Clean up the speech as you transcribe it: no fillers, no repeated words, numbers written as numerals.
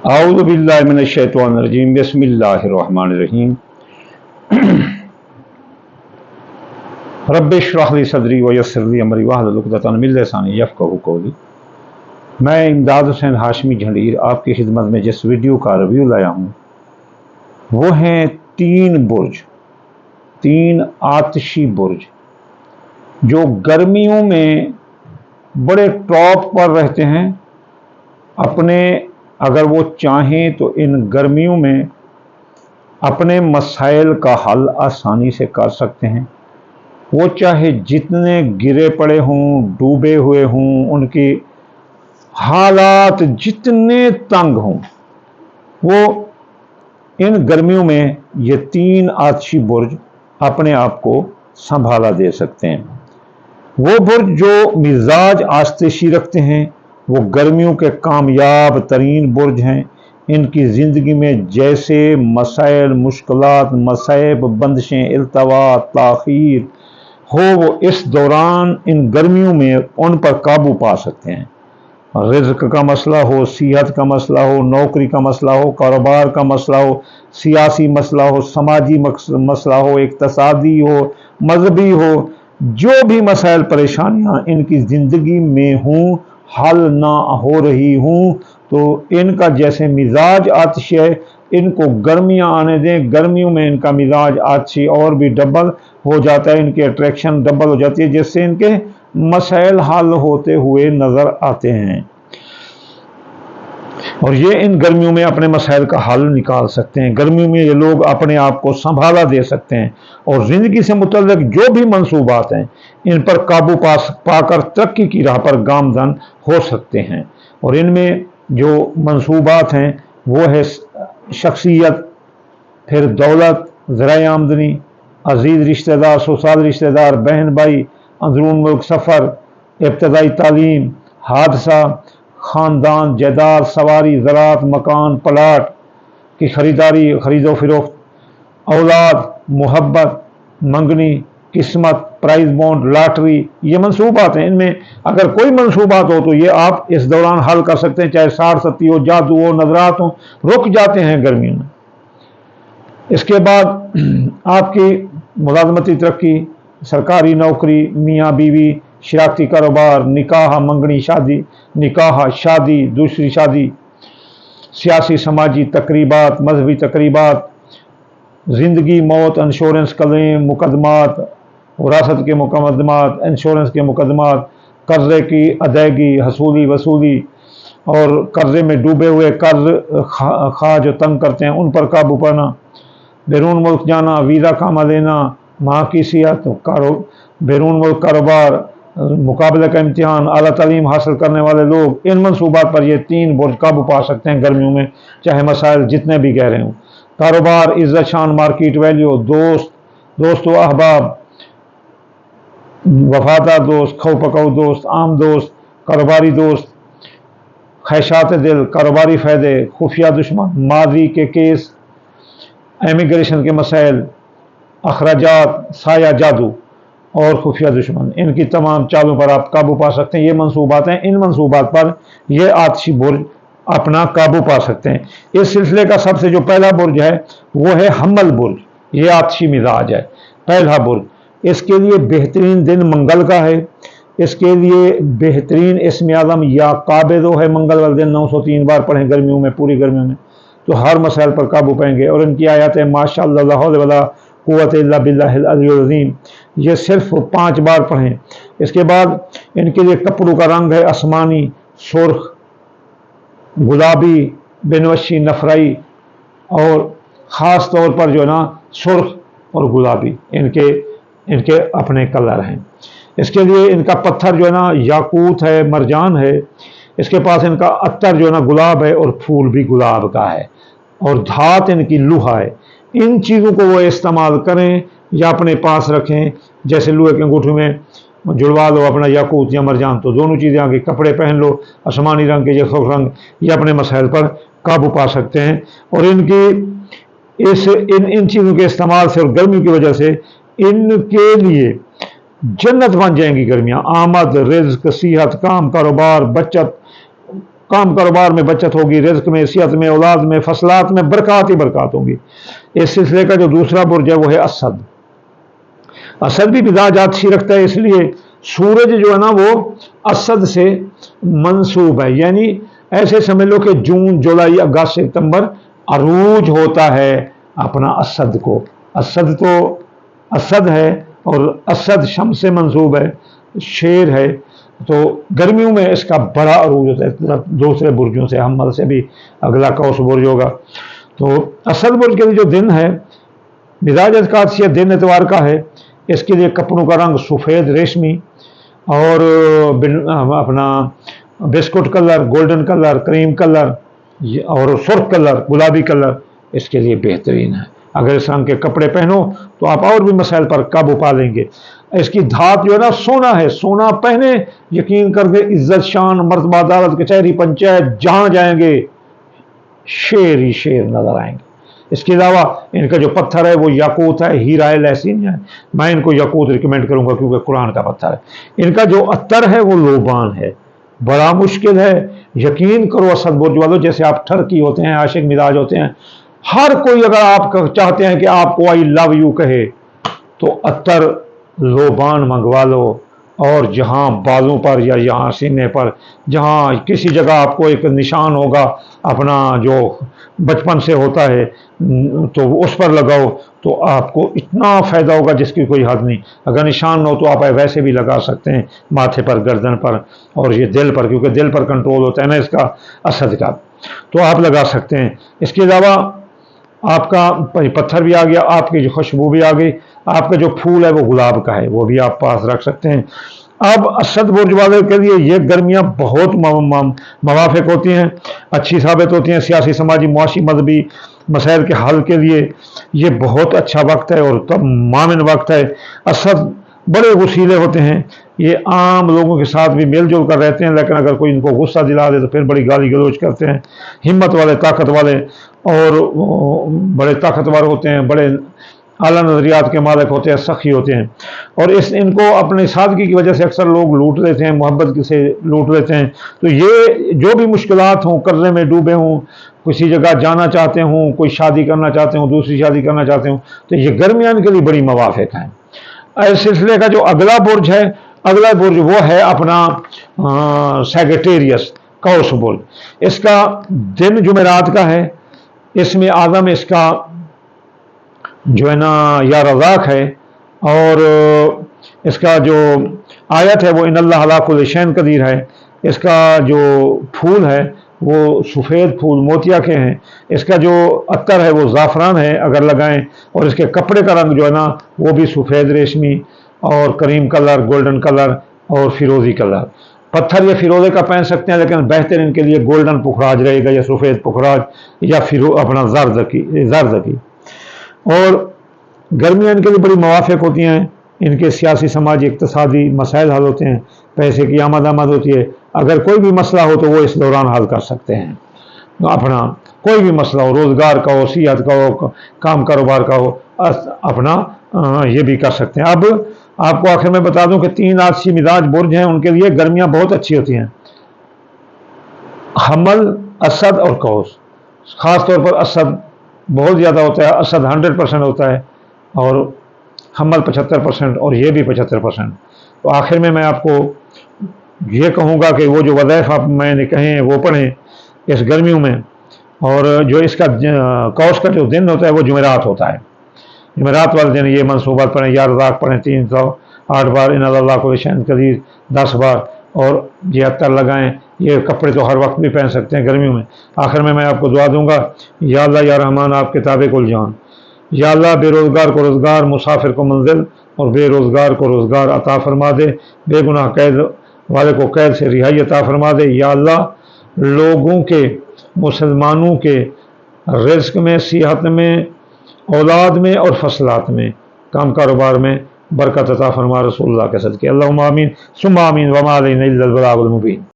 अऊज़ु बिल्लाहि मिनश शैतानिर रजीम बिस्मिल्लाहिर रहमानिर रहीम रब्बि इश्रह ली सदरी व यस्सिर ली अमरी वहलुल उक़दतन मिन लिसानी यफ़क़हू क़ौली। मैं इमदाद हुसैन हाशमी झंडीर आपकी खिदमत में जिस वीडियो का रिव्यू लाया हूँ वो हैं तीन आतिशी बुर्ज जो गर्मियों में बड़े टॉप पर रहते हैं। अपने अगर वो चाहें तो इन गर्मियों में अपने मसाइल का हल आसानी से कर सकते हैं। वो चाहे जितने गिरे पड़े हों, डूबे हुए हों, उनकी हालात जितने तंग हों, वो इन गर्मियों में ये तीन आतिशी बुर्ज अपने आप को संभाला दे सकते हैं। वो बुर्ज जो मिजाज आतिशी रखते हैं वो गर्मियों के कामयाब तरीन बुर्ज हैं। इनकी ज़िंदगी में जैसे मसाइल, मुश्किलात, मसाइब, बंदिशें, इल्तवा, ताख़ीर हो, वो इस दौरान इन गर्मियों में उन पर काबू पा सकते हैं। रिज़्क़ का मसला हो, सेहत का मसला हो, नौकरी का मसला हो, कारोबार का मसला हो, सियासी मसला हो, समाजी मसला हो, इक़्तिसादी हो, मजहबी हो, जो भी मसाइल परेशानियाँ इनकी ज़िंदगी में हों, हल ना हो रही हूँ, तो इनका जैसे मिजाज आतिशी है, इनको गर्मियाँ आने दें। गर्मियों में इनका मिजाज आतिशी और भी डबल हो जाता है, इनकी अट्रैक्शन डबल हो जाती है, जिससे इनके मसाइल हल होते हुए नज़र आते हैं और ये इन गर्मियों में अपने मसाइल का हल निकाल सकते हैं। गर्मियों में ये लोग अपने आप को संभाला दे सकते हैं और ज़िंदगी से मुतल्लिक जो भी मंसूबात हैं इन पर काबू पाकर तरक्की की राह पर गामजन हो सकते हैं। और इनमें जो मंसूबात हैं वो है शख्सियत, फिर दौलत, ज़राए आमदनी, अजीज़ रिश्तेदार, ससुराल रिश्तेदार, बहन भाई, अंदरून मुल्क सफ़र, इब्तदाई तालीम, हादसा, ख़ानदान, जायदाद, सवारी, ज़राअत, मकान, प्लाट की ख़रीदारी, ख़रीदो फरोख्त, औलाद, मोहब्बत, मंगनी, किस्मत, प्राइज बॉन्ड, लॉटरी, ये मंसूबात हैं। इनमें अगर कोई मंसूबात हो तो ये आप इस दौरान हल कर सकते हैं, चाहे साड़ सत्ती हो, जादू हो, नजरात हो, रुक जाते हैं गर्मियों में। इसके बाद आपकी मुलाजमती तरक्की, सरकारी नौकरी, मियाँ बीवी, शराकती कारोबार, निकाह, मंगनी, शादी, निकाह, शादी, दूसरी शादी, सियासी समाजी तकरीबात, मजहबी तकरीबात, ज़िंदगी मौत, इंश्योरेंस क्लेम, मुकदमात, वरासत के मुकदमात, इंश्योरेंस के मुकदमात, कर्ज़े की अदायगी, हसूली वसूली और कर्ज़े में डूबे हुए कर्ज खा जो तंग करते हैं उन पर काबू पाना, बैरून मुल्क जाना, वीज़ा कामा लेना, माँ की सेहत, बैरून मुल्क कारोबार, मुकाबले का इम्तिहान, आला तालीम हासिल करने वाले लोग, इन मनसूबात पर ये तीन बुर्ज काबू पा सकते हैं गर्मियों में, चाहे मसाइल जितने भी गहरे हों। कारोबार, इज़्ज़त शान, मार्केट वैल्यू, दोस्त व अहबाब, वफादार दोस्त, खौ पकाऊ दोस्त, आम दोस्त, कारोबारी दोस्त, ख्वाहिशात दिल, कारोबारी फ़ायदे, खुफिया दुश्मन, माजी के केस, इमिग्रेशन के मसाइल, अखराजात, साया जादू और खुफिया दुश्मन, इनकी तमाम चालों पर आप काबू पा सकते हैं। ये मंसूबात हैं, इन मंसूबात पर ये आतिशी बुर्ज अपना काबू पा सकते हैं। इस सिलसिले का सबसे जो पहला बुर्ज है वो है हम्मल बुर्ज। ये आतिशी मिजाज है, पहला बुर्ज। इसके लिए बेहतरीन दिन मंगल का है। इसके लिए बेहतरीन इस्म आज़म या काबिदो है। मंगल वाले दिन 903 बार पढ़ें गर्मियों में, पूरी गर्मियों में, तो हर मसाइल पर काबू पाएंगे। और इनकी आयत है माशाअल्लाह ला हौला वला कुव्वत इल्ला बिल्लाहिल अलिय्युल अज़ीम, ये सिर्फ 5 बार पढ़ें। इसके बाद इनके लिए कपड़ों का रंग है आसमानी, सुर्ख, गुलाबी, बेनवशी, नफराई और ख़ास तौर पर जो है ना सुर्ख और गुलाबी इनके अपने कलर हैं। इसके लिए इनका पत्थर जो है ना याकूत है, मरजान है। इसके पास इनका अत्तर जो है ना गुलाब है और फूल भी गुलाब का है और धात इनकी लूहा है। इन चीज़ों को वो इस्तेमाल करें या अपने पास रखें, जैसे लोहे के अंगूठे में जुड़वा लो अपना याकूत या मरजान, तो दोनों चीज़ें आगे कपड़े पहन लो आसमानी रंग के या सुर्ख रंग, ये अपने मसाइल पर काबू पा सकते हैं। और इन चीज़ों के इस्तेमाल से और गर्मी की वजह से इनके लिए जन्नत बन जाएंगी गर्मियाँ। आमद, रिज़्क़, सेहत, काम, कारोबार, बचत, کام کاروبار میں بچت ہوگی، رزق میں، صحت میں، اولاد میں، فصلات میں برکات ہی برکات ہوں گی۔ اس سلسلے کا جو دوسرا برج ہے وہ ہے اسد۔ اسد بھی مزاجات سی رکھتا ہے، اس لیے سورج جو ہے نا وہ اسد سے منسوب ہے، یعنی ایسے سمجھ لو کہ جون، جولائی، اگست، ستمبر عروج ہوتا ہے اپنا اسد کو۔ اسد تو اسد ہے اور اسد شمس سے منسوب ہے، شیر ہے، تو گرمیوں میں اس کا بڑا عروج ہوتا ہے دوسرے برجوں سے، حمل سے بھی اگلا قوس برج ہوگا۔ تو اسد برج کے لیے جو دن ہے مزاج قادسیت دن اتوار کا ہے، اس کے لیے کپڑوں کا رنگ سفید ریشمی اور اپنا بسکٹ کلر، گولڈن کلر، کریم کلر اور سرخ کلر، گلابی کلر اس کے لیے بہترین ہے۔ اگر اس رنگ کے کپڑے پہنو تو آپ اور بھی مسائل پر قابو پا لیں گے۔ اس کی دھات جو ہے نا سونا ہے، سونا پہنے، یقین کر کے عزت، شان، مرتبہ، عدالت، کچہری، پنچایت جہاں جائیں گے شیر ہی شیر نظر آئیں گے۔ اس کے علاوہ ان کا جو پتھر ہے وہ یاقوت ہے، ہیرا ہے، لیسین ہے۔ میں ان کو یاقوت ریکمینڈ کروں گا کیونکہ قرآن کا پتھر ہے۔ ان کا جو عطر ہے وہ لوبان ہے، بڑا مشکل ہے۔ یقین کرو اسد برج والوں، جیسے آپ ٹھرکی ہوتے ہیں، عاشق مزاج ہوتے ہیں، ہر کوئی اگر آپ چاہتے ہیں کہ آپ کو آئی لو یو کہے تو عطر لوبان منگوا لو، اور جہاں بالوں پر یا یہاں سینے پر جہاں کسی جگہ آپ کو ایک نشان ہوگا اپنا جو بچپن سے ہوتا ہے تو اس پر لگاؤ تو آپ کو اتنا فائدہ ہوگا جس کی کوئی حد نہیں۔ اگر نشان نہ ہو تو آپ ویسے بھی لگا سکتے ہیں ماتھے پر، گردن پر، اور یہ دل پر، کیونکہ دل پر کنٹرول ہوتا ہے نا اس کا، اسد کا، تو آپ لگا سکتے ہیں۔ اس کے علاوہ آپ کا پتھر بھی آ گیا، آپ کی جو خوشبو بھی آ گئی، آپ کا جو پھول ہے وہ گلاب کا ہے، وہ بھی آپ پاس رکھ سکتے ہیں۔ اب اسد برج والے کے لیے یہ گرمیاں بہت موافق ہوتی ہیں، اچھی ثابت ہوتی ہیں، سیاسی، سماجی، معاشی، مذہبی مسائل کے حل کے لیے یہ بہت اچھا وقت ہے اور مامن وقت ہے۔ اسد بڑے غصیلے ہوتے ہیں، یہ عام لوگوں کے ساتھ بھی مل جل کر رہتے ہیں، لیکن اگر کوئی ان کو غصہ دلا دے تو پھر بڑی گالی گلوچ کرتے ہیں۔ ہمت والے، طاقت والے اور بڑے طاقتور ہوتے ہیں، بڑے اعلیٰ نظریات کے مالک ہوتے ہیں، سخی ہوتے ہیں، اور ان کو اپنی سادگی کی وجہ سے اکثر لوگ لوٹ لیتے ہیں، محبت سے لوٹ لیتے ہیں۔ تو یہ جو بھی مشکلات ہوں، قرضے میں ڈوبے ہوں، کسی جگہ جانا چاہتے ہوں، کوئی شادی کرنا چاہتے ہوں، دوسری شادی کرنا چاہتے ہوں، تو یہ گرمیان کے لیے بڑی موافق ہیں۔ اس سلسلے کا جو اگلا برج ہے، اگلا برج وہ ہے اپنا سیگیٹیریس، قوس برج۔ اس کا دن جمعرات کا ہے، اس میں اعظم اس کا جو ہے نا یا رزاق ہے، اور اس کا جو آیت ہے وہ ان اللہ علی کل شیء قدیر ہے۔ اس کا جو پھول ہے وہ سفید پھول موتیا کے ہیں، اس کا جو عطر ہے وہ زعفران ہے اگر لگائیں، اور اس کے کپڑے کا رنگ جو ہے نا وہ بھی سفید ریشمی اور کریم کلر، گولڈن کلر اور فیروزی کلر۔ پتھر یا فیروزے کا پہن سکتے ہیں، لیکن بہتر ان کے لیے گولڈن پکھراج رہے گا یا سفید پکھراج یا اپنا زرد کی۔ اور گرمیاں ان کے لیے بڑی موافق ہوتی ہیں، ان کے سیاسی، سماجی، اقتصادی مسائل حل ہوتے ہیں، پیسے کی آمد ہوتی ہے۔ اگر کوئی بھی مسئلہ ہو تو وہ اس دوران حل کر سکتے ہیں، اپنا کوئی بھی مسئلہ ہو، روزگار کا ہو، صحت کا ہو، کام کاروبار کا ہو، اپنا یہ بھی کر سکتے ہیں۔ اب آپ کو آخر میں بتا دوں کہ 3 آتشی مزاج برج ہیں، ان کے لیے گرمیاں بہت اچھی ہوتی ہیں، حمل، اسد اور قوس۔ خاص طور پر اسد بہت زیادہ ہوتا ہے، اسد 100% ہوتا ہے، اور حمل 75% اور یہ بھی 75%۔ تو آخر میں آپ کو یہ کہوں گا کہ وہ جو وظائف آپ میں نے کہے ہیں وہ پڑھیں اس گرمیوں میں، اور جو اس کا قوس کا جو دن ہوتا ہے وہ جمعرات ہوتا ہے، جمعرات والے دن یہ منصوبات پڑھیں، یا رزاق پڑھیں 308 بار، ان اللہ کل شیء قدیر 10 بار، اور یہ عطر لگائیں۔ یہ کپڑے تو ہر وقت بھی پہن سکتے ہیں گرمیوں میں۔ آخر میں آپ کو دعا دوں گا، یا اللہ یا رحمان آپ کتاب کل جان، یا اللہ بے روزگار کو روزگار، مسافر کو منزل اور بے روزگار کو روزگار عطا فرما دے، بے گناہ قید والے کو قید سے رہائی عطا فرما دے۔ یا اللہ لوگوں کے، مسلمانوں کے رزق میں، صحت میں، اولاد میں اور فصلات میں، کام کاروبار میں برکت عطا فرما، رسول اللہ کے صدقے۔ اللہم آمین ثم آمین، وما علینا الا البلاغ المبین۔